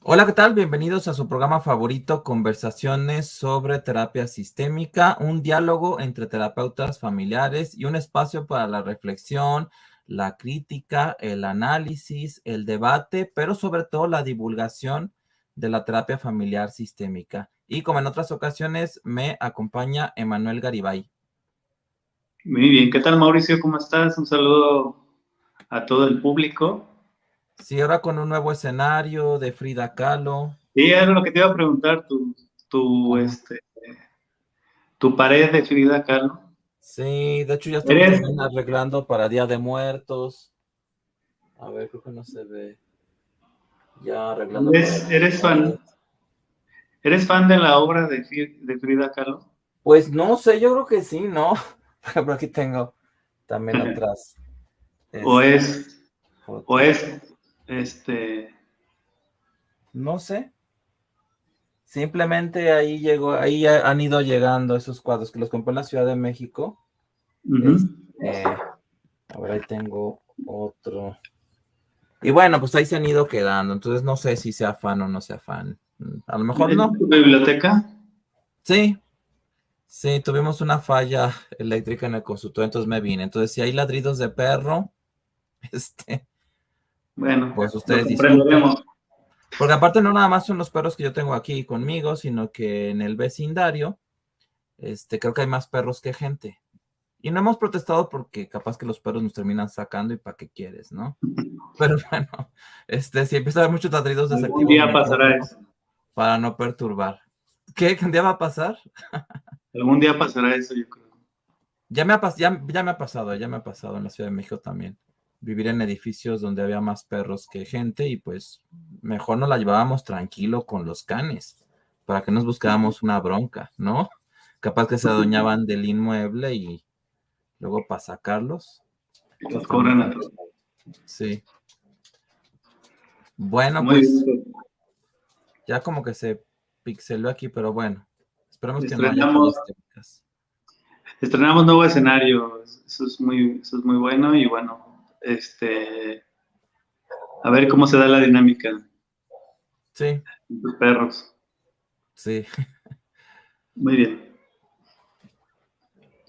Hola, ¿qué tal? Bienvenidos a su programa favorito, Conversaciones sobre Terapia Sistémica, un diálogo entre terapeutas familiares y un espacio para la reflexión, la crítica, el análisis, el debate, pero sobre todo la divulgación de la terapia familiar sistémica. Y como en otras ocasiones, me acompaña Emanuel Garibay. Muy bien, ¿qué tal, Mauricio? ¿Cómo estás? Un saludo a todo el público. Sí, ahora con un nuevo escenario de Frida Kahlo. Sí, era lo que te iba a preguntar, tu, Ajá. este, tu pared de Frida Kahlo. Sí, de hecho ya estamos ¿Eres, también arreglando para Día de Muertos. A ver, creo que no se ve. Ya arreglando para eres, eres fan, Navidades. eres fan de la obra de Frida Kahlo? Pues no sé, yo creo que sí, ¿no? Por ejemplo, aquí tengo también otras ¿O este, es, o fotos. es, este, No sé. Simplemente ahí llegó, han ido llegando esos cuadros que los compré en la Ciudad de México. ujú. Este, a ver, ahí tengo otro. Y bueno, pues ahí se han ido quedando. Entonces no sé si sea fan o no sea fan. A lo mejor ¿Es no. tu biblioteca? Sí, sí, tuvimos una falla eléctrica en el consultorio, entonces me vine. Entonces, si hay ladridos de perro, este, Bueno, pues lo ustedes disculpen. comprenderemos. Porque aparte no nada más son los perros que yo tengo aquí conmigo, sino que en el vecindario, creo que hay más perros que gente. Y no hemos protestado porque capaz que los perros nos terminan sacando y para qué quieres, ¿no? Pero bueno, si empieza a haber muchos ladridos, Algún desactivo el día pasará micrófono eso. para no perturbar. ¿Qué? ¿Qué día va a pasar? Algún día pasará eso, yo creo. Ya me ha pasado en la Ciudad de México también. Vivir en edificios donde había más perros que gente y pues mejor nos la llevábamos tranquilo con los canes para que nos buscáramos una bronca, ¿no? Capaz que se adueñaban del inmueble y luego para sacarlos, Y sí los está muy cobran a todos. complicado. Sí. Bueno, Muy pues bien. ya como que se pixeló aquí, pero bueno, esperemos que no haya Estrenamos fallas técnicas. Estrenamos nuevo escenario, eso es muy bueno y bueno, a ver cómo se da la dinámica Sí, con tus perros. sí. Muy bien.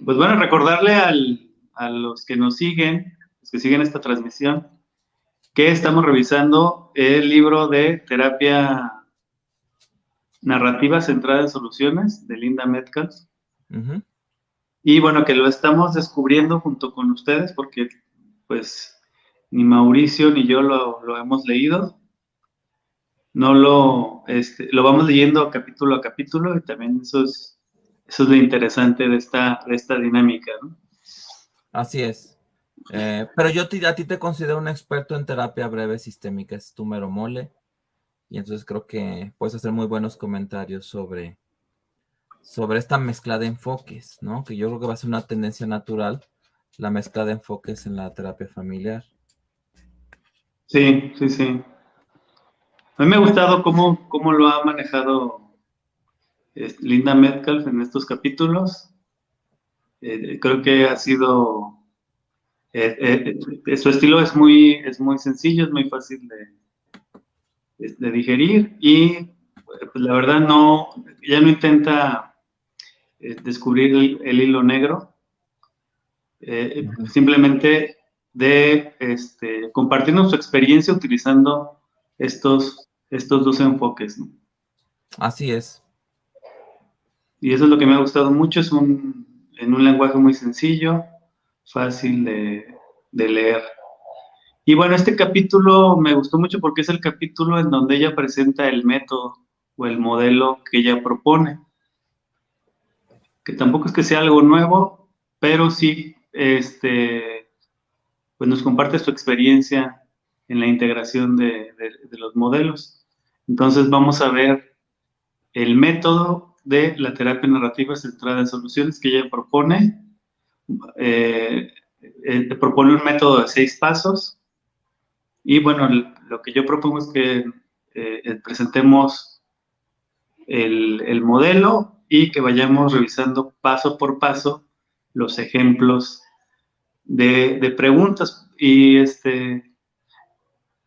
Pues bueno, recordarle a los que nos siguen, los que siguen esta transmisión, que estamos revisando el libro de terapia narrativa centrada en soluciones de Linda Metcalf. Ujú. Y bueno, que lo estamos descubriendo junto con ustedes porque pues ni Mauricio ni yo lo hemos leído. No lo vamos leyendo capítulo a capítulo y también eso es lo interesante de esta dinámica, ¿no? Así es. Pero a ti te considero un experto en terapia breve sistémica, es tu mero mole, y entonces creo que puedes hacer muy buenos comentarios sobre esta mezcla de enfoques, ¿no? Que yo creo que va a ser una tendencia natural, la mezcla de enfoques en la terapia familiar. Sí, sí, sí. A mí me ha gustado cómo lo ha manejado Linda Metcalf en estos capítulos. Creo que ha sido, su estilo es muy sencillo, es muy fácil de digerir y pues, la verdad ya no intenta descubrir el hilo negro, Ujú. simplemente de compartirnos su experiencia utilizando estos dos enfoques, ¿no? Así es. Y eso es lo que me ha gustado mucho, en un lenguaje muy sencillo, fácil de leer. Y bueno, este capítulo me gustó mucho porque es el capítulo en donde ella presenta el método o el modelo que ella propone, que tampoco es que sea algo nuevo, pero sí, pues nos comparte su experiencia en la integración de los modelos. Entonces vamos a ver el método de la terapia narrativa centrada en soluciones que ella propone. Eh, Propone un método de 6 pasos y bueno, lo que yo propongo es que presentemos el modelo y que vayamos revisando paso por paso los ejemplos de preguntas y es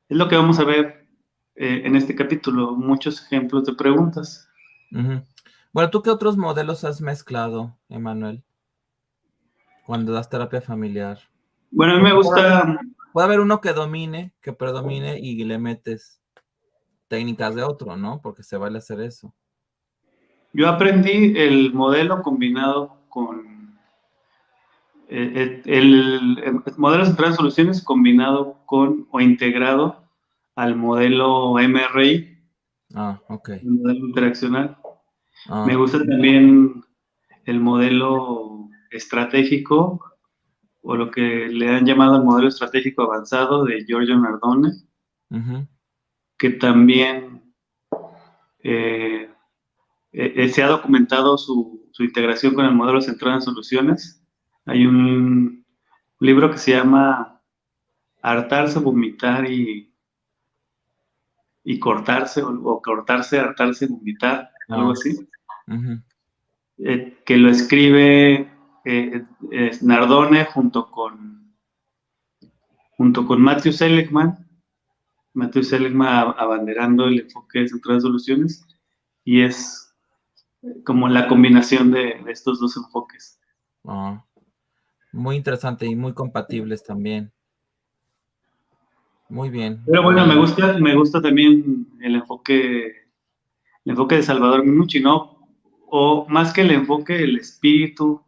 lo que vamos a ver en este capítulo muchos ejemplos de preguntas. Bueno, ¿tú qué otros modelos has mezclado, Emanuel, cuando das terapia familiar? Bueno, a mí me Porque gusta, puede haber uno que domine, que predomine y le metes técnicas de otro, ¿no? Porque se vale hacer eso. yo aprendí el modelo combinado con el modelo central de soluciones combinado con o integrado al modelo MRI, Ah, ok. el modelo interaccional. Me Ah, gusta también el modelo estratégico, o lo que le han llamado el modelo estratégico avanzado de Giorgio Nardone, que también eh, se ha documentado su integración con el modelo central en soluciones. Hay un libro que se llama Hartarse, Vomitar y Cortarse, o Cortarse, Hartarse, Vomitar, algo ah, así, ujú, que lo escribe Nardone junto con Matthew Seligman. Matthew Seligman abanderando el enfoque central de soluciones, y es como la combinación de estos dos enfoques. ah. Muy interesante y muy compatibles también. Muy bien. Pero bueno, me gusta también el enfoque de Salvador Minucci, ¿no? O más que el enfoque, el espíritu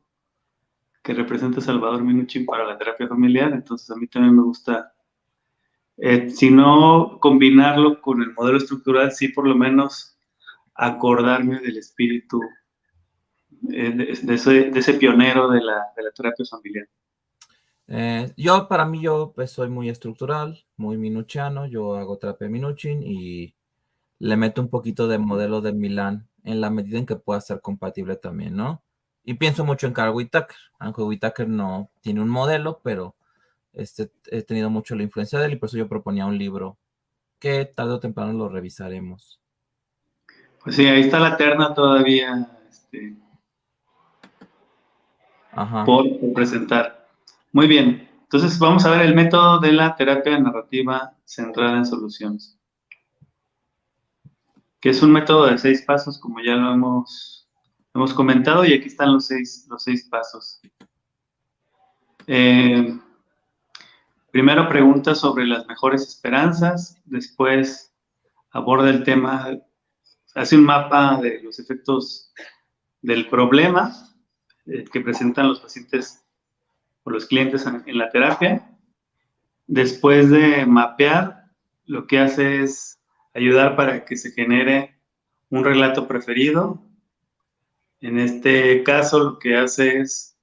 que representa Salvador Minucci para la terapia familiar. Entonces a mí también me gusta, si no combinarlo con el modelo estructural, sí por lo menos acordarme del espíritu de ese pionero de la terapia familiar. Para mí, yo pues, soy muy estructural, muy minuchiano. Yo hago terapia Minuchin y le meto un poquito de modelo de Milán en la medida en que pueda ser compatible también, ¿no? Y pienso mucho en Carl Whittaker, aunque Whittaker no tiene un modelo, pero he tenido mucho la influencia de él y por eso yo proponía un libro que tarde o temprano lo revisaremos. Pues sí, ahí está la terna todavía Ajá. por presentar. Muy bien, entonces vamos a ver el método de la terapia narrativa centrada en soluciones, que es un método de 6 pasos, como ya lo hemos comentado, y aquí están los seis pasos. Primero pregunta sobre las mejores esperanzas, después aborda el tema, hace un mapa de los efectos del problema que presentan los pacientes o los clientes en la terapia. Después de mapear, lo que hace es ayudar para que se genere un relato preferido. En este caso, lo que hace es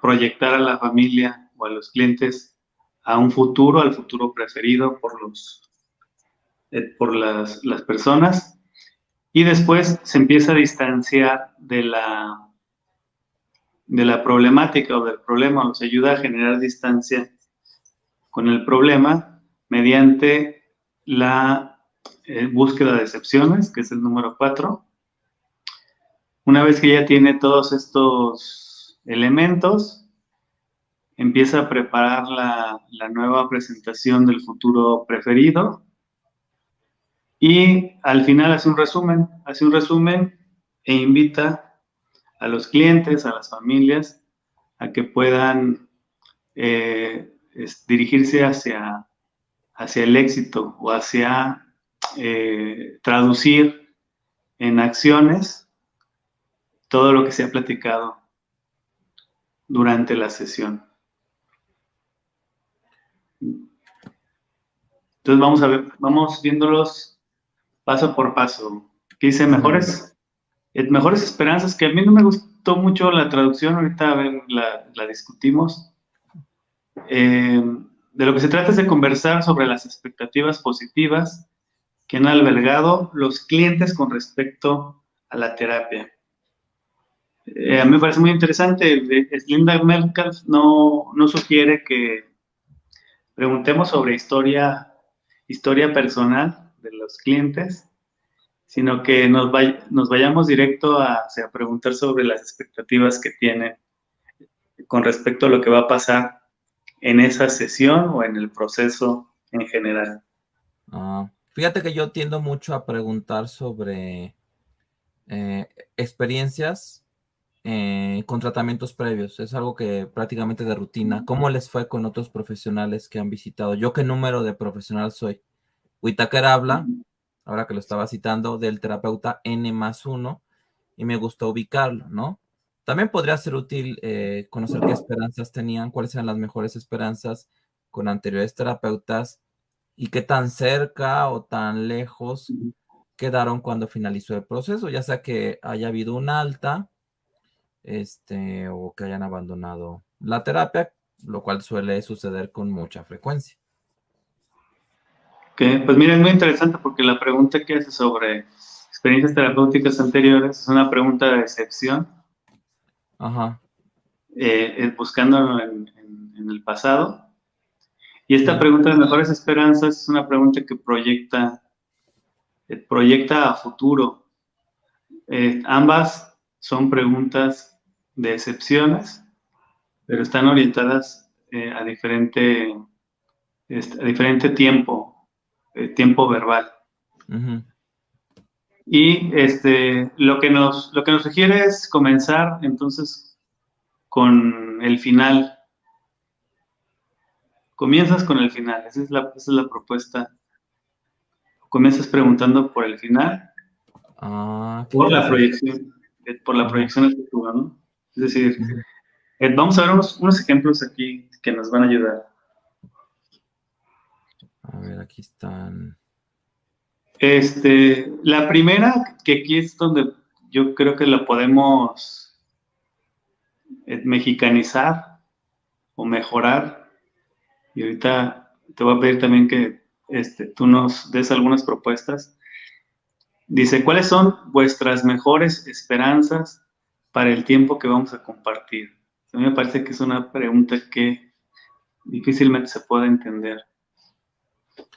proyectar a la familia o a los clientes a un futuro, al futuro preferido por las personas. Y después se empieza a distanciar de la problemática o del problema, nos ayuda a generar distancia con el problema mediante la búsqueda de excepciones, que es el número 4. Una vez que ya tiene todos estos elementos, empieza a preparar la nueva presentación del futuro preferido y al final hace un resumen e invita a los clientes, a las familias, a que puedan dirigirse hacia el éxito o hacia traducir en acciones todo lo que se ha platicado durante la sesión. Entonces vamos viéndolos paso por paso. ¿Qué dice? Mejores esperanzas, que a mí no me gustó mucho la traducción, ahorita a ver, la discutimos. De lo que se trata es de conversar sobre las expectativas positivas que han albergado los clientes con respecto a la terapia. A mí me parece muy interesante. Linda Metcalf no sugiere que preguntemos sobre historia personal de los clientes, sino que nos vayamos directo a preguntar sobre las expectativas que tienen con respecto a lo que va a pasar en esa sesión o en el proceso en general. Fíjate que yo tiendo mucho a preguntar sobre experiencias con tratamientos previos. Es algo que prácticamente de rutina. ¿Cómo les fue con otros profesionales que han visitado? ¿Yo qué número de profesional soy? Whittaker habla, ahora que lo estaba citando, del terapeuta N+1 y me gustó ubicarlo, ¿no? También podría ser útil conocer qué esperanzas tenían, cuáles eran las mejores esperanzas con anteriores terapeutas y qué tan cerca o tan lejos quedaron cuando finalizó el proceso, ya sea que haya habido un alta, o que hayan abandonado la terapia, lo cual suele suceder con mucha frecuencia. Pues mira, es muy interesante porque la pregunta que hace sobre experiencias terapéuticas anteriores es una pregunta de excepción, Ajá. Buscando en el pasado. Y esta Sí. pregunta de mejores esperanzas es una pregunta que proyecta a futuro. Ambas son preguntas de excepciones, pero están orientadas a diferente tiempo verbal. Ujú. Y lo que nos sugiere es comenzar entonces con el final. Comienzas con el final, esa es la propuesta. Comienzas preguntando por el final, Qué por la interesante. proyección, por la Ajá. proyección al futuro, ¿no? Es decir, Ujú. vamos a ver unos ejemplos aquí que nos van a ayudar. A ver, aquí están. La primera, que aquí es donde yo creo que la podemos mexicanizar o mejorar, y ahorita te voy a pedir también que tú nos des algunas propuestas. Dice, ¿cuáles son vuestras mejores esperanzas para el tiempo que vamos a compartir? A mí me parece que es una pregunta que difícilmente se puede entender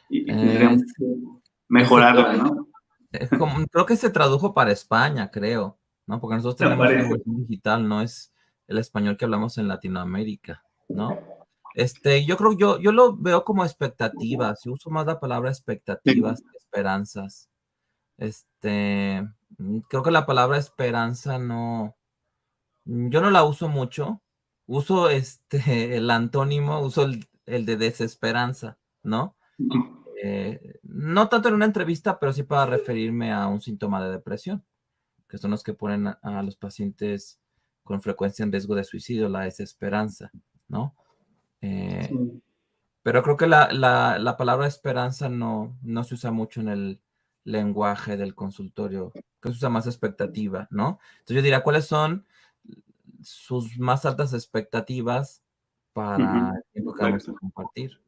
y Eh, tendríamos que creo mejorarla, ¿no? creo que se tradujo para España, creo, ¿no? Porque nosotros Me tenemos una parece. versión digital, no es el español que hablamos en Latinoamérica, ¿no? Yo creo, yo lo veo como expectativas, yo uso más la palabra expectativas, Sí. esperanzas. Creo que la palabra esperanza no, yo no la uso mucho. Uso el antónimo, uso el de desesperanza, ¿no? No tanto en una entrevista, pero sí para referirme a un síntoma de depresión, que son los que ponen a los pacientes con frecuencia en riesgo de suicidio, la desesperanza, ¿no? Eh, Sí. pero creo que la palabra esperanza no se usa mucho en el lenguaje del consultorio, que se usa más expectativa, ¿no? Entonces yo diría, ¿cuáles son sus más altas expectativas para el tiempo que vamos a Exacto. compartir?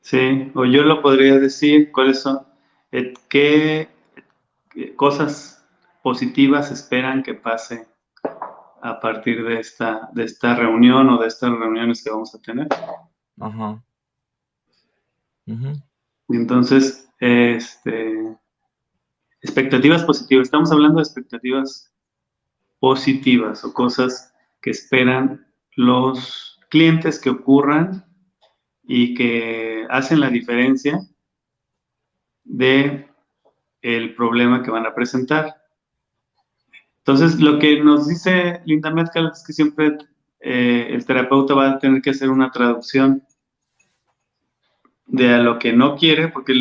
Sí, o yo lo podría decir, ¿cuáles son, qué cosas positivas esperan que pase a partir de esta reunión o de estas reuniones que vamos a tener? Ajá. Ujú. Y entonces, expectativas positivas. Estamos hablando de expectativas positivas o cosas que esperan los clientes que ocurran y que hacen la diferencia de el problema que van a presentar. Entonces, lo que nos dice Linda Metcalf es que siempre el terapeuta va a tener que hacer una traducción de a lo que no quiere, porque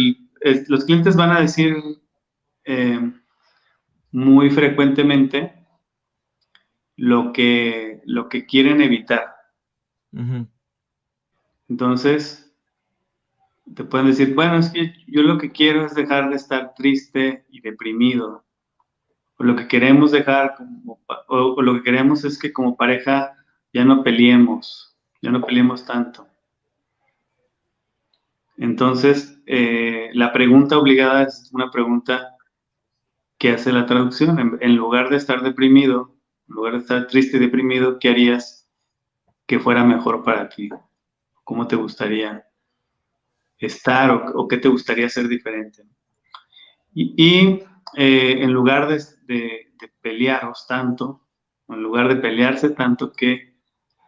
los clientes van a decir eh, muy frecuentemente lo que quieren evitar. Ujú. Entonces, te pueden decir, bueno, es que yo lo que quiero es dejar de estar triste y deprimido. O lo que queremos dejar, o lo que queremos es que como pareja ya no peleemos tanto. Entonces, la pregunta obligada es una pregunta que hace la traducción. En lugar de estar deprimido, en lugar de estar triste y deprimido, ¿qué harías que fuera mejor para ti? ¿Cómo te gustaría estar o qué te gustaría hacer diferente? Y en lugar de pelearos tanto, en lugar de pelearse tanto, ¿qué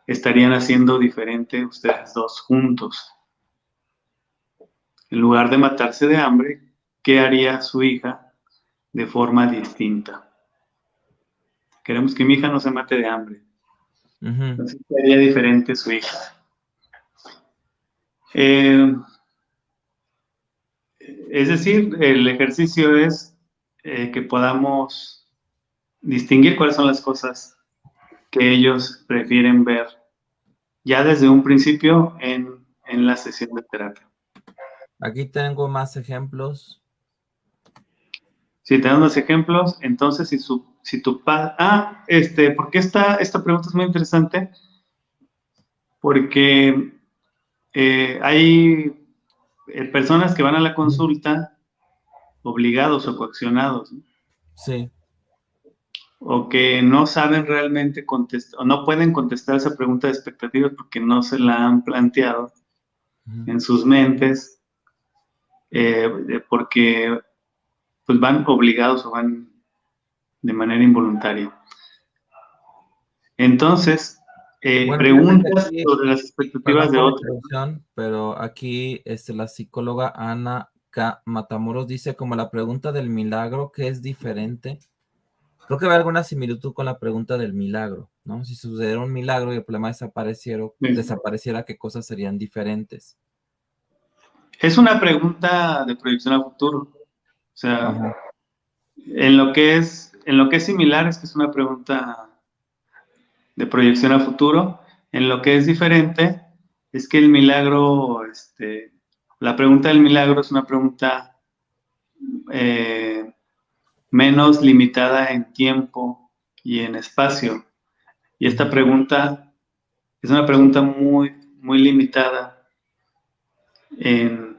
estarían haciendo diferente ustedes dos juntos? en lugar de matarse de hambre, ¿qué haría su hija de forma distinta? Queremos que mi hija no se mate de hambre. Entonces, ¿qué haría diferente su hija? Es decir, el ejercicio es que podamos distinguir cuáles son las cosas que ellos prefieren ver ya desde un principio en la sesión de terapia. Aquí tengo más ejemplos. Si tenemos los ejemplos, entonces si tu padre... porque esta pregunta es muy interesante porque hay personas que van a la consulta obligados o coaccionados, ¿no? Sí. O que no saben realmente contestar, o no pueden contestar esa pregunta de expectativas porque no se la han planteado en sus mentes, porque pues van obligados o van de manera involuntaria. Entonces, Bueno, fíjate que preguntas aquí, sobre las expectativas perdón de por la otros. interrupción, pero aquí la psicóloga Ana K. Matamoros dice como la pregunta del milagro que es diferente. Creo que hay alguna similitud con la pregunta del milagro, ¿no? Si sucediera un milagro y el problema desapareciera, ¿qué cosas serían diferentes? Es una pregunta de proyección a futuro. O sea, Ajá. en lo que es similar es que es una pregunta de proyección a futuro. En lo que es diferente es que el milagro, la pregunta del milagro es una pregunta menos limitada en tiempo y en espacio. Y esta pregunta es una pregunta muy, muy limitada en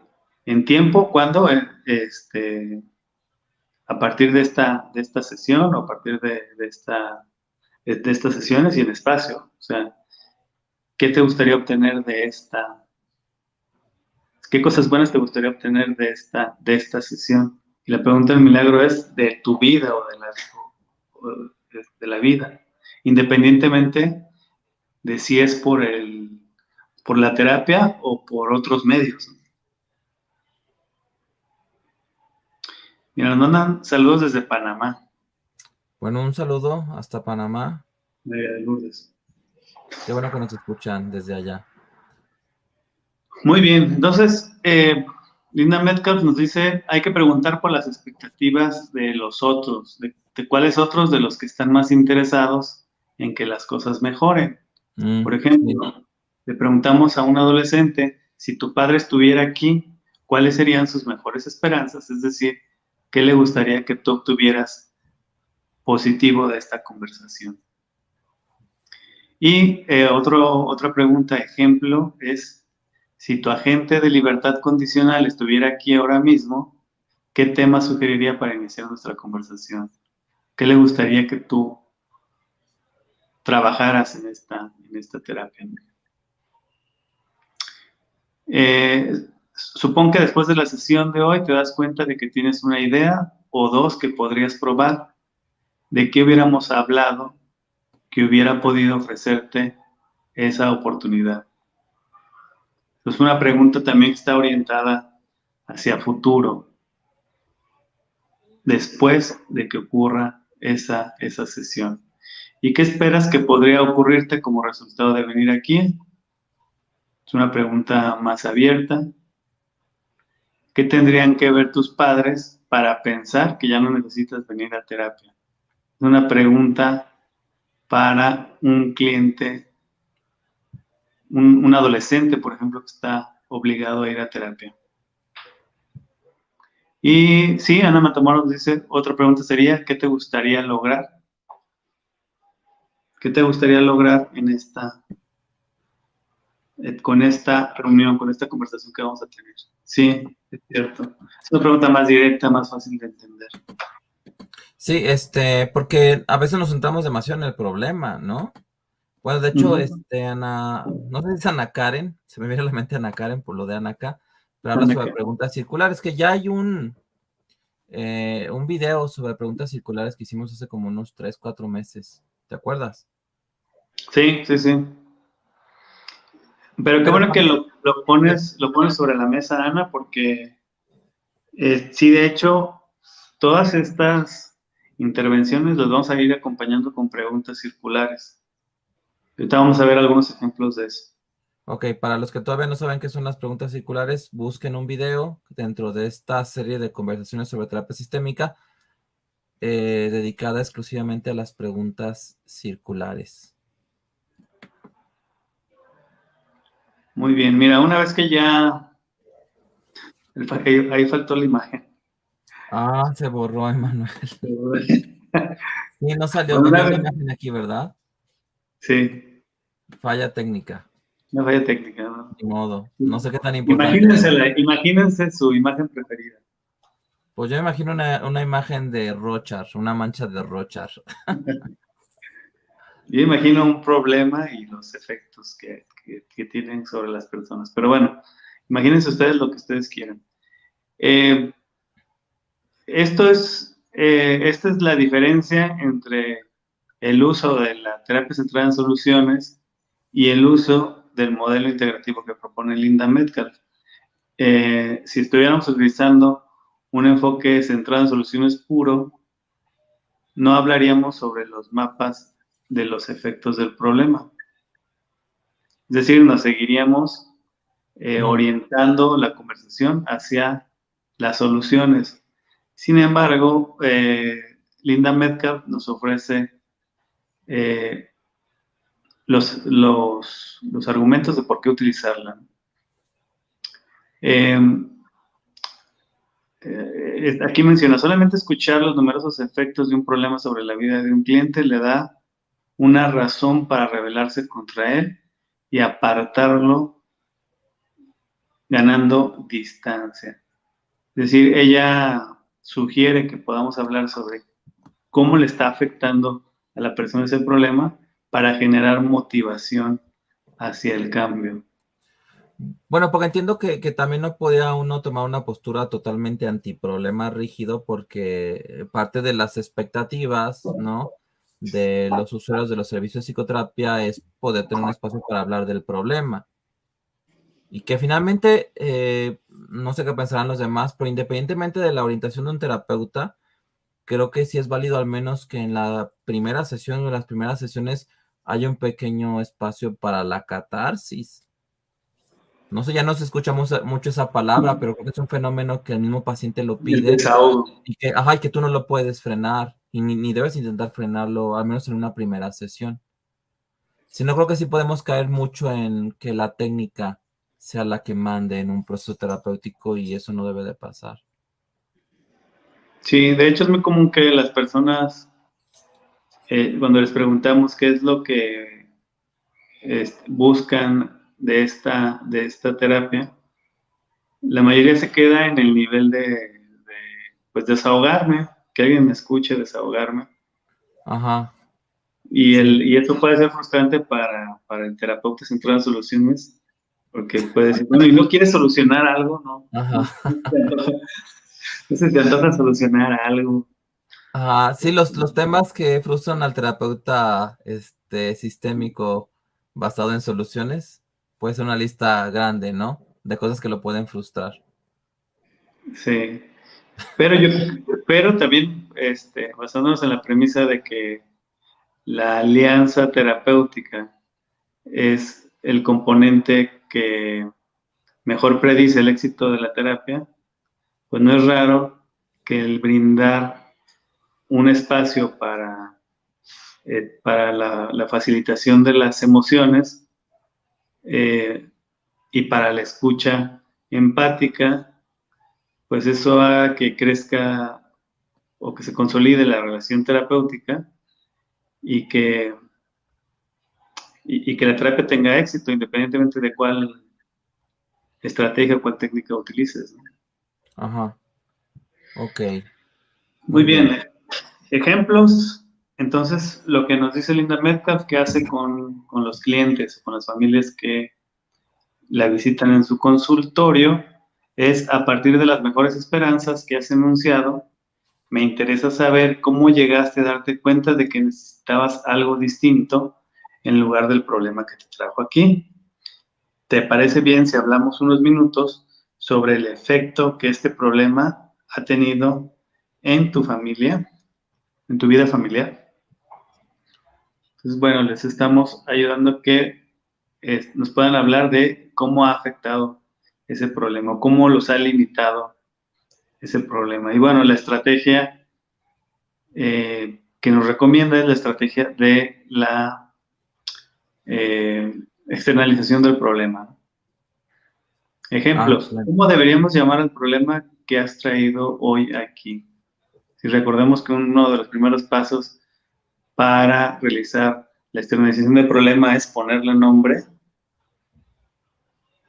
tiempo, cuando a partir de esta sesión o a partir de estas sesiones y en espacio. O sea, ¿qué te gustaría obtener de esta? ¿Qué cosas buenas te gustaría obtener de esta sesión? Y la pregunta del milagro es de tu vida o de la vida, independientemente de si es por la terapia o por otros medios. Mira, nos mandan saludos desde Panamá, Bueno, un saludo hasta Panamá. de Lourdes. Qué bueno que nos escuchan desde allá. Muy bien, entonces, Linda Metcalf nos dice, hay que preguntar por las expectativas de los otros, de cuáles otros de los que están más interesados en que las cosas mejoren. Por Sí. ejemplo, le preguntamos a un adolescente, si tu padre estuviera aquí, ¿cuáles serían sus mejores esperanzas? Es decir, ¿qué le gustaría que tú obtuvieras positivo de esta conversación? Y otra pregunta, ejemplo, es, si tu agente de libertad condicional estuviera aquí ahora mismo, ¿qué tema sugeriría para iniciar nuestra conversación? ¿Qué le gustaría que tú trabajaras en esta terapia? Supón que después de la sesión de hoy te das cuenta de que tienes una idea o dos que podrías probar. ¿De qué hubiéramos hablado que hubiera podido ofrecerte esa oportunidad? Es una pregunta también que está orientada hacia futuro, después de que ocurra esa sesión. ¿Y qué esperas que podría ocurrirte como resultado de venir aquí? Es una pregunta más abierta. ¿Qué tendrían que ver tus padres para pensar que ya no necesitas venir a terapia? Es una pregunta para un cliente, un adolescente, por ejemplo, que está obligado a ir a terapia. Y sí, Ana Matamoros dice, otra pregunta sería, ¿qué te gustaría lograr? ¿Qué te gustaría lograr con esta reunión, con esta conversación que vamos a tener? Sí, es cierto. Es una pregunta más directa, más fácil de entender. Sí, porque a veces nos centramos demasiado en el problema, ¿no? Bueno, de hecho, Ana, no sé si es Ana Karen, se me viene a la mente Ana Karen por lo de Ana K, pero habla sobre preguntas circulares, que ya hay un video sobre preguntas circulares que hicimos hace como unos 3, 4 meses. ¿Te acuerdas? Sí, sí, sí. Pero qué Pero bueno que lo pones sobre la mesa, Ana, porque sí, de hecho, todas estas intervenciones las vamos a ir acompañando con preguntas circulares. Ahorita vamos a ver algunos ejemplos de eso. ok, para los que todavía no saben qué son las preguntas circulares, busquen un video dentro de esta serie de conversaciones sobre terapia sistémica dedicada exclusivamente a las preguntas circulares. Muy bien, mira, una vez que ya... Ahí faltó la imagen. Ah, se borró, Emanuel. Sí, no salió, Bueno, no una hay una vez, imagen aquí, ¿verdad? sí, Falla técnica, una falla técnica, ¿no? ni modo. No sé qué tan importante es. Imagínense su imagen preferida. Pues yo me imagino una imagen de Rochar, una mancha de Rochar. Yo imagino un problema y los efectos que tienen sobre las personas. Pero bueno, imagínense ustedes lo que ustedes quieran. Eh, esta es la diferencia entre el uso de la terapia centrada en soluciones y el uso del modelo integrativo que propone Linda Metcalf. Si estuviéramos utilizando un enfoque centrado en soluciones puro, no hablaríamos sobre los mapas de los efectos del problema. Es decir, nos seguiríamos orientando la conversación hacia las soluciones. Sin embargo, Linda Metcalf nos ofrece los argumentos de por qué utilizarla. Aquí menciona, solamente escuchar los numerosos efectos de un problema sobre la vida de un cliente le da una razón para rebelarse contra él y apartarlo ganando distancia. Es decir, ella sugiere que podamos hablar sobre cómo le está afectando a la persona ese problema para generar motivación hacia el cambio. Bueno, porque entiendo que también no podía uno tomar una postura totalmente antiproblema rígido porque parte de las expectativas, ¿no? De los usuarios de los servicios de psicoterapia es poder tener un espacio para hablar del problema. Y que finalmente, no sé qué pensarán los demás, pero independientemente de la orientación de un terapeuta, creo que sí es válido al menos que en la primera sesión o en las primeras sesiones haya un pequeño espacio para la catarsis. No sé, ya no se escucha mucho esa palabra, pero creo que es un fenómeno que el mismo paciente lo El pide desahogo. y que, ajá, y que tú no lo puedes frenar y ni debes intentar frenarlo, al menos en una primera sesión. Si no, creo que sí podemos caer mucho en que la técnica sea la que mande en un proceso terapéutico y eso no debe de pasar. Sí, de hecho es muy común que las personas, cuando les preguntamos qué es lo que buscan de esta terapia, la mayoría se queda en el nivel pues desahogarme, que alguien me escuche desahogarme. Ajá, Y, sí, y eso puede ser frustrante para el terapeuta centrado en soluciones, porque puede decir, bueno, y no quieres solucionar algo, ¿no? ajá. No se te antoja solucionar algo. Ajá, sí, los temas que frustran al terapeuta sistémico basado en soluciones, puede ser una lista grande, ¿no? De cosas que lo pueden frustrar. Sí. Pero también, basándonos en la premisa de que la alianza terapéutica es el componente que mejor predice el éxito de la terapia, pues no es raro que el brindar un espacio para la facilitación de las emociones y para la escucha empática, pues eso haga que crezca o que se consolide la relación terapéutica y que la terapia tenga éxito independientemente de cuál estrategia o cuál técnica utilices, ¿no? Ajá, ok, Muy muy bien. bien. Ejemplos. Entonces, lo que nos dice Linda Metcalf que hace con los clientes, con las familias que la visitan en su consultorio, es a partir de las mejores esperanzas que has enunciado, me interesa saber cómo llegaste a darte cuenta de que necesitabas algo distinto en lugar del problema que te trajo aquí. ¿te parece bien si hablamos unos minutos sobre el efecto que este problema ha tenido en tu familia, en tu vida familiar? Entonces, bueno, les estamos ayudando a que nos puedan hablar de cómo ha afectado ese problema, cómo los ha limitado ese problema. Y bueno, la estrategia que nos recomienda es la estrategia de la externalización del problema. Ejemplos, Claro. ¿cómo deberíamos llamar al problema que has traído hoy aquí? Si recordemos que uno de los primeros pasos para realizar la externalización del problema es ponerle nombre.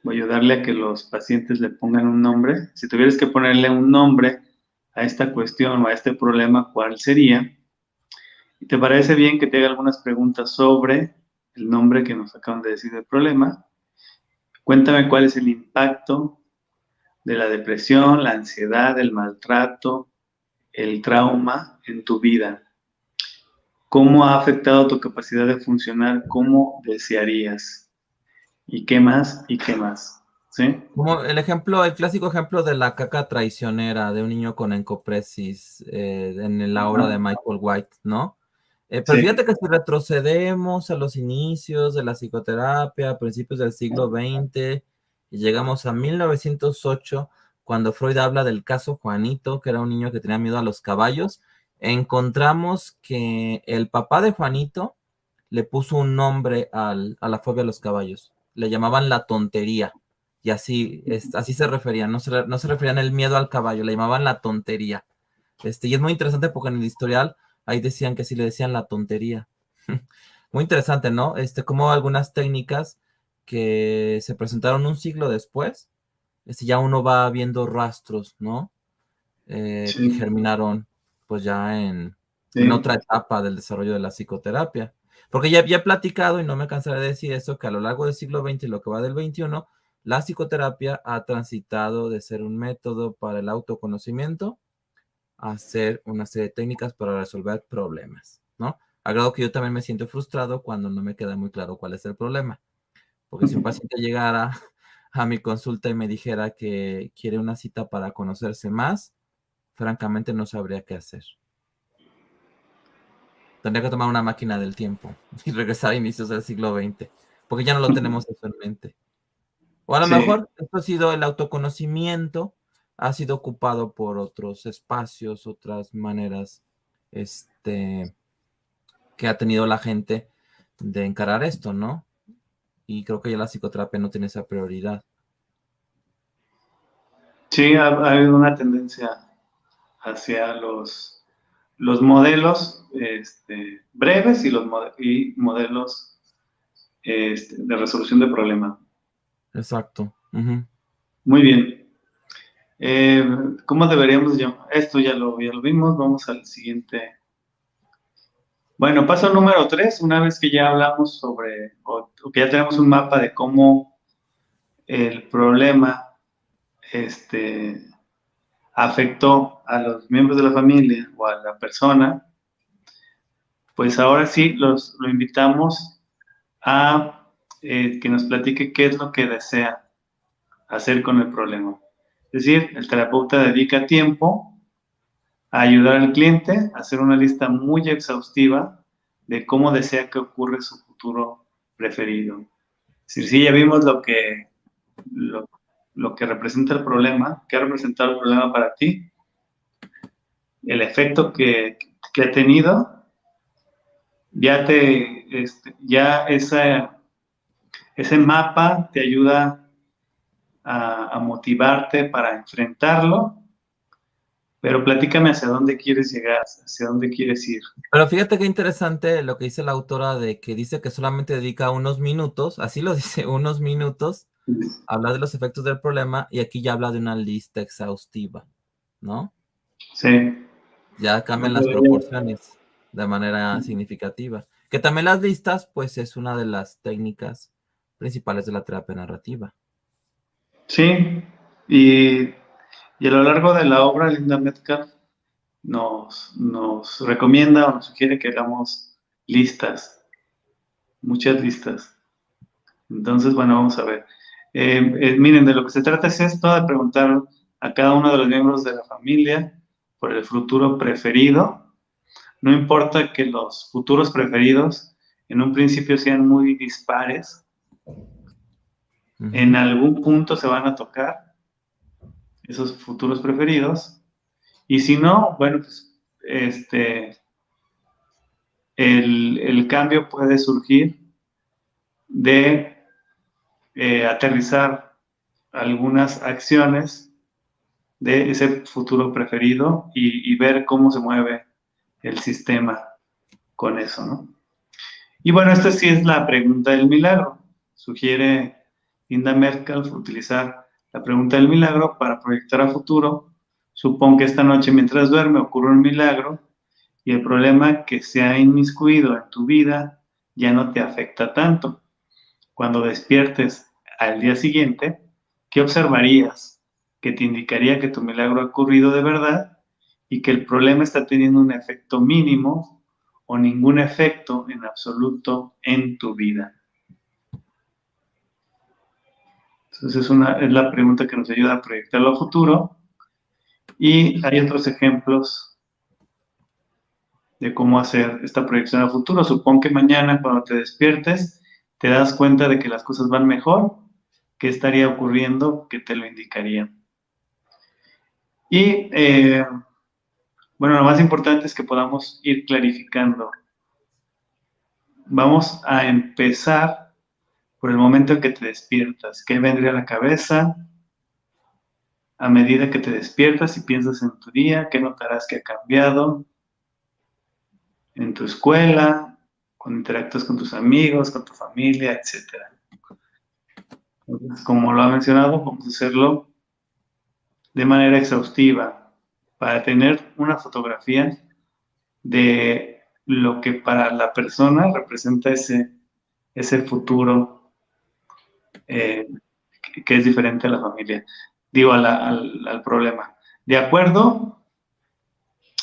Voy a ayudarle a que los pacientes le pongan un nombre. Si tuvieras que ponerle un nombre a esta cuestión o a este problema, ¿cuál sería? ¿Y te parece bien que te haga algunas preguntas sobre el nombre que nos acaban de decir del problema? Cuéntame cuál es el impacto de la depresión, la ansiedad, el maltrato, el trauma en tu vida. ¿Cómo ha afectado tu capacidad de funcionar como desearías? ¿Y qué más? ¿Y qué más? ¿Sí? Como el ejemplo, el clásico ejemplo de la caca traicionera de un niño con encopresis en la obra de Ajá. Michael White, ¿no? Pero Sí. fíjate que si retrocedemos a los inicios de la psicoterapia, a principios del siglo XX, y llegamos a 1908, cuando Freud habla del caso Juanito, que era un niño que tenía miedo a los caballos, encontramos que el papá de Juanito le puso un nombre a la fobia a los caballos. Le llamaban la tontería. Y así se referían, no se referían el miedo al caballo, le llamaban la tontería. Y es muy interesante porque en el historial ahí decían que sí le decían la tontería. Muy interesante, ¿no? Como algunas técnicas que se presentaron un siglo después, ya uno va viendo rastros, ¿no? Que Sí. germinaron pues ya en Sí. otra etapa del desarrollo de la psicoterapia. Porque ya había platicado, y no me cansaré de decir eso, que a lo largo del siglo XX y lo que va del XXI, la psicoterapia ha transitado de ser un método para el autoconocimiento a ser una serie de técnicas para resolver problemas, ¿no? A grado que yo también me siento frustrado cuando no me queda muy claro cuál es el problema. Porque si un paciente llegara a mi consulta y me dijera que quiere una cita para conocerse más, francamente no sabría qué hacer. Tendría que tomar una máquina del tiempo y regresar a inicios del siglo XX, porque ya no lo tenemos eso en mente. O a lo Sí. mejor esto ha sido el autoconocimiento, ha sido ocupado por otros espacios, otras maneras, que ha tenido la gente de encarar esto, ¿no? Y creo que ya la psicoterapia no tiene esa prioridad. Sí, ha habido una tendencia hacia los modelos breves y los modelos de resolución de problemas. Exacto. Ujú. Muy bien. ¿Cómo deberíamos llamar? Esto ya lo vimos. Vamos al siguiente. Bueno, paso número 3. Una vez que ya hablamos sobre, o que ya tenemos un mapa de cómo el problema afectó a los miembros de la familia o a la persona, pues ahora sí lo invitamos a que nos platique qué es lo que desea hacer con el problema. Es decir, el terapeuta dedica tiempo a ayudar al cliente a hacer una lista muy exhaustiva de cómo desea que ocurra su futuro preferido. Es decir, sí, ya vimos lo que representa el problema, qué ha representado el problema para ti, el efecto que ha tenido, ya ese mapa te ayuda a motivarte para enfrentarlo, pero platícame hacia dónde quieres llegar, hacia dónde quieres ir. Pero fíjate qué interesante lo que dice la autora de que dice que solamente dedica unos minutos, así lo dice, unos minutos, habla de los efectos del problema y aquí ya habla de una lista exhaustiva, ¿no? Sí. Ya cambian las proporciones de manera significativa. Que también las listas, pues es una de las técnicas principales de la terapia narrativa. Sí, y a lo largo de la obra, Linda Metcalf nos recomienda o nos sugiere que hagamos listas, muchas listas. Entonces, bueno, vamos a ver. Miren, de lo que se trata es esto, de preguntar a cada uno de los miembros de la familia por el futuro preferido. No importa que los futuros preferidos en un principio sean muy dispares, en algún punto se van a tocar esos futuros preferidos, y si no, bueno, pues el cambio puede surgir de aterrizar algunas acciones de ese futuro preferido y ver cómo se mueve el sistema con eso, ¿no? Y bueno, esta sí es la pregunta del milagro. Sugiere Linda Metcalf utilizar la pregunta del milagro para proyectar a futuro. Supón que esta noche mientras duerme ocurre un milagro y el problema que se ha inmiscuido en tu vida ya no te afecta tanto. Cuando despiertes al día siguiente, ¿qué observarías? Que te indicaría que tu milagro ha ocurrido de verdad y que el problema está teniendo un efecto mínimo o ningún efecto en absoluto en tu vida. Entonces es la pregunta que nos ayuda a proyectarlo a futuro. Y hay otros ejemplos de cómo hacer esta proyección a futuro. Supón que mañana cuando te despiertes te das cuenta de que las cosas van mejor. ¿Qué estaría ocurriendo que te lo indicaría? Y bueno, lo más importante es que podamos ir clarificando. Vamos a empezar por el momento en que te despiertas. ¿Qué vendría a la cabeza a medida que te despiertas y piensas en tu día? ¿Qué notarás que ha cambiado en tu escuela, cuando interactúas con tus amigos, con tu familia, etcétera? Entonces, como lo ha mencionado, vamos a hacerlo de manera exhaustiva para tener una fotografía de lo que para la persona representa ese futuro que es diferente a la familia, digo, al problema. ¿De acuerdo?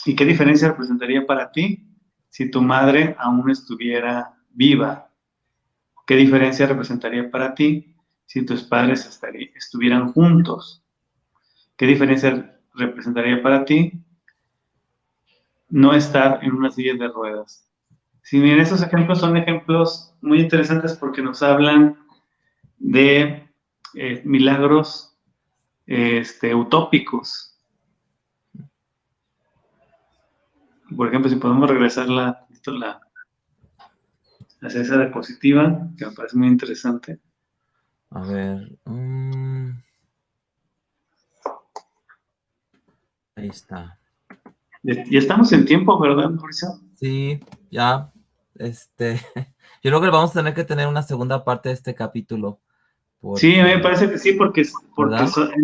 ¿Y qué diferencia representaría para ti si tu madre aún estuviera viva? ¿Qué diferencia representaría para ti si tus padres estuvieran juntos? ¿Qué diferencia representaría para ti no estar en una silla de ruedas? Si bien esos ejemplos son ejemplos muy interesantes porque nos hablan de milagros utópicos. Por ejemplo, si podemos regresar la esa diapositiva, que me parece muy interesante. A ver. Ahí está. Ya estamos en tiempo, ¿verdad, Mauricio? Sí, ya. Yo creo que vamos a tener que tener una segunda parte de este capítulo. Sí, Porque, me parece que sí, porque ¿verdad? hay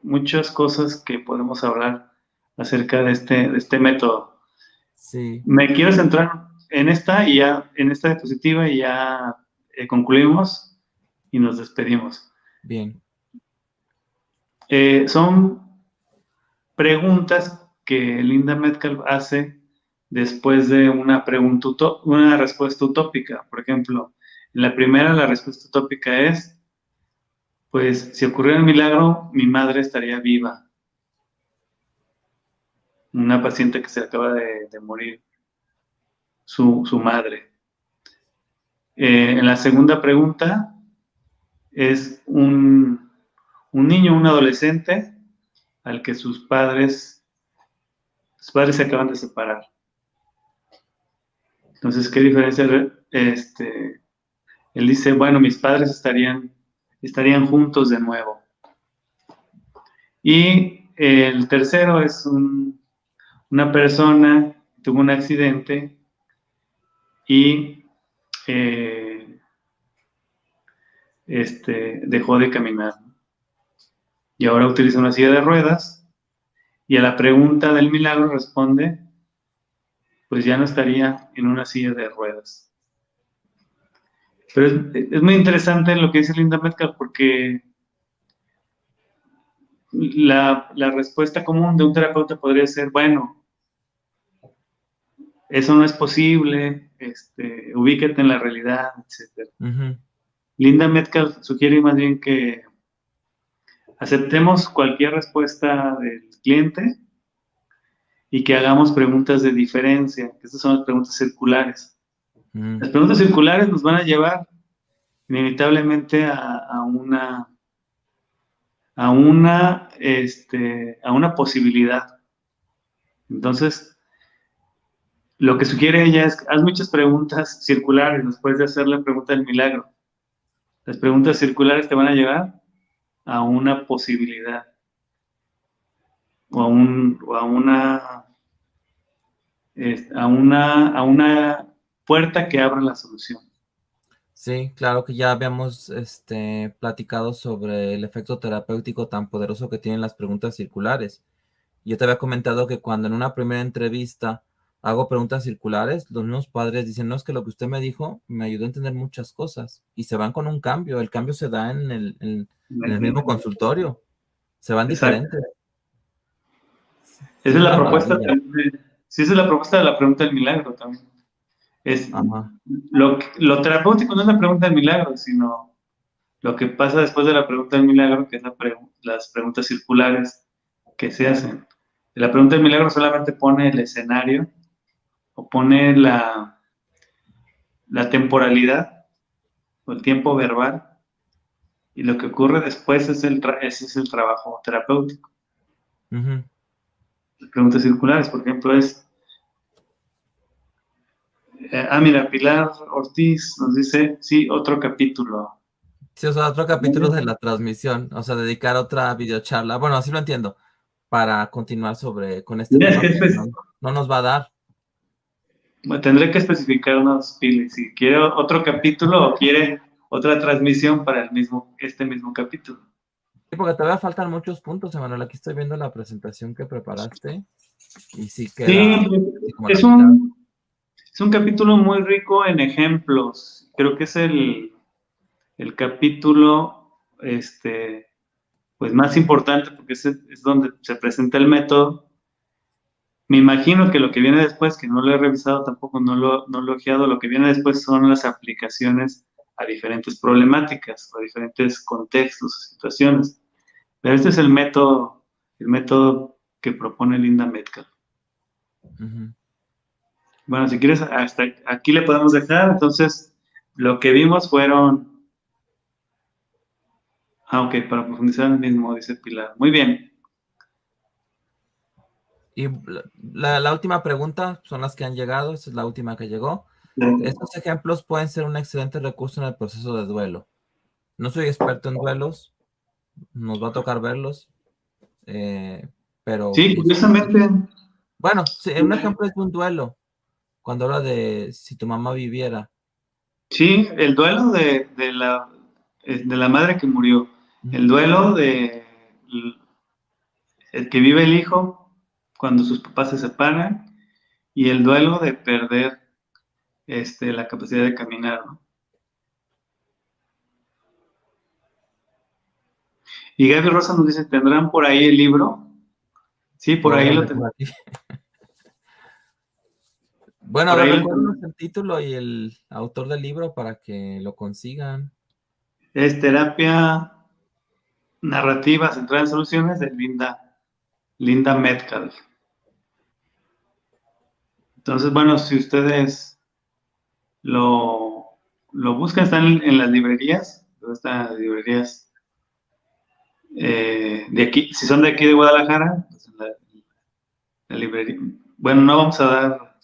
muchas cosas que podemos hablar acerca de este método. Sí, Me quiero centrar en esta diapositiva y ya concluimos y nos despedimos. bien. Son preguntas que Linda Metcalf hace después de una respuesta utópica. Por ejemplo, en la primera la respuesta utópica es, pues si ocurriera el milagro, mi madre estaría viva. Una paciente que se acaba de morir, su madre. En la segunda pregunta es un niño, un adolescente, al que sus padres se acaban de separar. Entonces, ¿qué diferencia? Él dice, bueno, mis padres estarían juntos de nuevo. Y el tercero es una persona que tuvo un accidente y dejó de caminar. Y ahora utiliza una silla de ruedas. Y a la pregunta del milagro responde, pues ya no estaría en una silla de ruedas. Pero es muy interesante lo que dice Linda Metcalf porque la respuesta común de un terapeuta podría ser, bueno, eso no es posible, ubícate en la realidad, etc. Linda Metcalf sugiere más bien que aceptemos cualquier respuesta del cliente y que hagamos preguntas de diferencia, que estas son las preguntas circulares. Las preguntas circulares nos van a llevar inevitablemente a una posibilidad. Entonces, lo que sugiere ella es, haz muchas preguntas circulares después de hacer la pregunta del milagro. Las preguntas circulares te van a llevar a una posibilidad o a una puerta que abra la solución. Sí, claro que ya habíamos platicado sobre el efecto terapéutico tan poderoso que tienen las preguntas circulares. Yo te había comentado que cuando en una primera entrevista hago preguntas circulares, los mismos padres dicen, no, es que lo que usted me dijo me ayudó a entender muchas cosas y se van con un cambio. El cambio se da en el mismo consultorio. Se van diferentes. Esa es la propuesta también. Sí, esa es la propuesta de la pregunta del milagro también. Lo terapéutico no es la pregunta del milagro, sino lo que pasa después de la pregunta del milagro, que es las preguntas circulares que se hacen. La pregunta del milagro solamente pone el escenario o pone la temporalidad o el tiempo verbal, y lo que ocurre después ese es el trabajo terapéutico. Las preguntas circulares, por ejemplo, es mira, Pilar Ortiz nos dice, sí, otro capítulo. Sí, o sea, otro capítulo de la transmisión, o sea, dedicar otra videocharla. Bueno, así lo entiendo, para continuar con este tema. No nos va a dar. Bueno, tendré que especificar unos piles, si quiere otro capítulo o quiere otra transmisión para este mismo capítulo. Sí, porque todavía faltan muchos puntos, Emanuel. Aquí estoy viendo la presentación que preparaste y sí queda. Sí, es un capítulo muy rico en ejemplos. Creo que es el capítulo pues más importante porque es donde se presenta el método. Me imagino que lo que viene después, que no lo he revisado tampoco, no lo he ojeado, lo que viene después son las aplicaciones a diferentes problemáticas, a diferentes contextos o situaciones. Pero este es el método que propone Linda Metcalf. Bueno, si quieres, hasta aquí le podemos dejar. Entonces, lo que vimos fueron... ok, para profundizar en el mismo, dice Pilar. Muy bien. Y la última pregunta son las que han llegado, esta es la última que llegó. Estos ejemplos pueden ser un excelente recurso en el proceso de duelo. No soy experto en duelos, nos va a tocar verlos, pero... Sí, curiosamente... Bueno, sí, un ejemplo es de un duelo, cuando habla de si tu mamá viviera. Sí, el duelo de la madre que murió, el duelo de el que vive el hijo cuando sus papás se separan y el duelo de perder la capacidad de caminar, ¿no? Y Gaby Rosa nos dice, ¿tendrán por ahí el libro? Sí, por ahí lo tendrán. Bueno, a ver, recuérdanos el título y el autor del libro para que lo consigan. Es Terapia Narrativa Centrada en Soluciones de Linda Metcalf. Entonces, bueno, si ustedes lo buscan, están en las librerías, están librerías de aquí, si son de aquí de Guadalajara, pues la librería. Bueno, no vamos a dar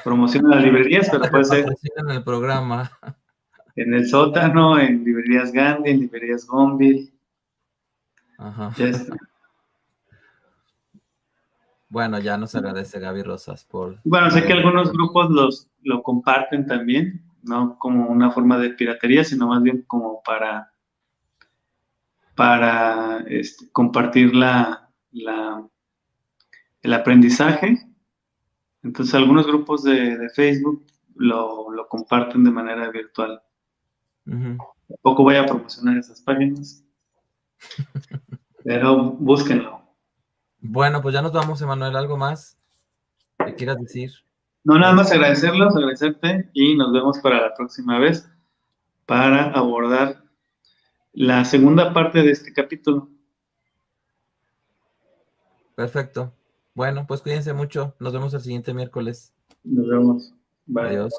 promoción a las librerías, pero puede ser en el programa. En el sótano, en librerías Gandhi, en librerías Gonville. Ajá. Ya está. Bueno, ya nos agradece Gaby Rosas por... Bueno, sé que algunos grupos lo comparten también, no como una forma de piratería, sino más bien como para compartir el aprendizaje. Entonces, algunos grupos de Facebook lo comparten de manera virtual. Tampoco voy a promocionar esas páginas, pero búsquenlo. Bueno, pues ya nos vamos, Emanuel. ¿Algo más que quieras decir? No, nada más agradecerte y nos vemos para la próxima vez. para abordar la segunda parte de este capítulo. Perfecto. Bueno, pues cuídense mucho. Nos vemos el siguiente miércoles. Nos vemos. Bye. Adiós.